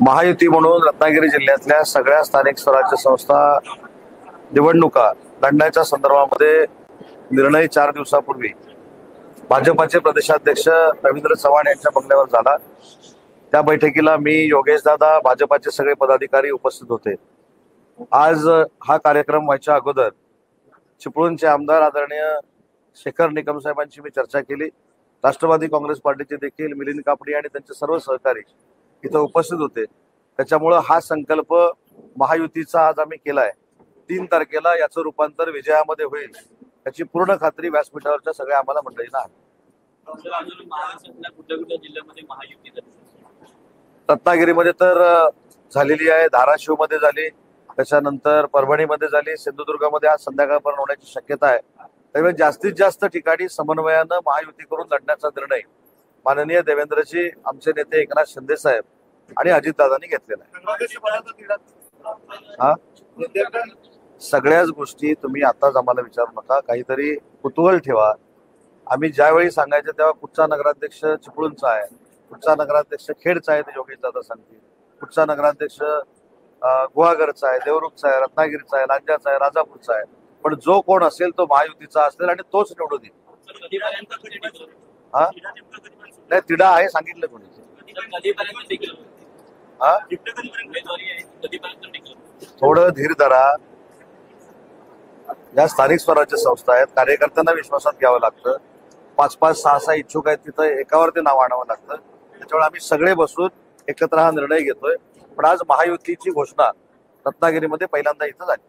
महायुती म्हणून रत्नागिरी जिल्ह्यातल्या सगळ्या स्थानिक स्वराज्य संस्था निवडणुका लढण्याच्या संदर्भामध्ये निर्णय 4 दिवसापूर्वी भाजपाचे प्रदेशाध्यक्ष रवींद्र चव्हाण यांच्या बंगल्यावर झाला। त्या बैठकीला मी, योगेश दादा, भाजपाचे सगळे पदाधिकारी उपस्थित होते। आज हा कार्यक्रम व्हायच्या अगोदर चिपळूणचे आमदार आदरणीय शेखर निकम साहेबांची मी चर्चा केली। राष्ट्रवादी काँग्रेस पार्टीचे देखील मिलिंद कापडी आणि त्यांचे सर्व सहकारी इथं उपस्थित होते। त्याच्यामुळे हा संकल्प महायुतीचा आज आम्ही केलाय। 3 तारखेला याचं रूपांतर विजयामध्ये होईल याची पूर्ण खात्री व्यासपीठावरच्या सगळ्या आम्हाला मंडळींना आहे। रत्नागिरीमध्ये तर झालेली आहे, धाराशिवमध्ये झाली, त्याच्यानंतर परभणीमध्ये झाली, सिंधुदुर्गमध्ये आज संध्याकाळपर्यंत होण्याची शक्यता आहे। त्यामुळे जास्तीत जास्त ठिकाणी समन्वयानं महायुती करून लढण्याचा निर्णय माननीय देवेंद्रजी, आमचे नेते एकनाथ शिंदे साहेब आणि अजितदादांनी घेतलेला आहे। सगळ्याच गोष्टी तुम्ही आताच आम्हाला विचारू नका, काहीतरी कुतूहल ठेवा। आम्ही ज्यावेळी सांगायचं तेव्हा कुठचा नगराध्यक्ष चिपळूणचा आहे, कुठचा नगराध्यक्ष खेडचा आहे ते योगेश दादा सांगतील, कुठचा नगराध्यक्ष गुहागरचा आहे, देवरुखचा आहे, रत्नागिरीचा आहे, लांजाचा आहे, राजापूरचा आहे, पण जो कोण असेल तो महायुतीचा असेल आणि तोच निवडून येईल। हा नाही, तिढा आहे सांगितलं कोणी? थोडं धीर धरा। या स्थानिक स्वराज्य संस्था आहेत, कार्यकर्त्यांना विश्वासात घ्यावं लागतं। 5-5, 6-6 इच्छुक आहेत, तिथं एकावरती नाव आणावं लागतं। त्याच्यामुळे आम्ही सगळे बसून एकत्र हा निर्णय घेतोय। पण आज महायुतीची घोषणा रत्नागिरीमध्ये पहिल्यांदा इथं झाली।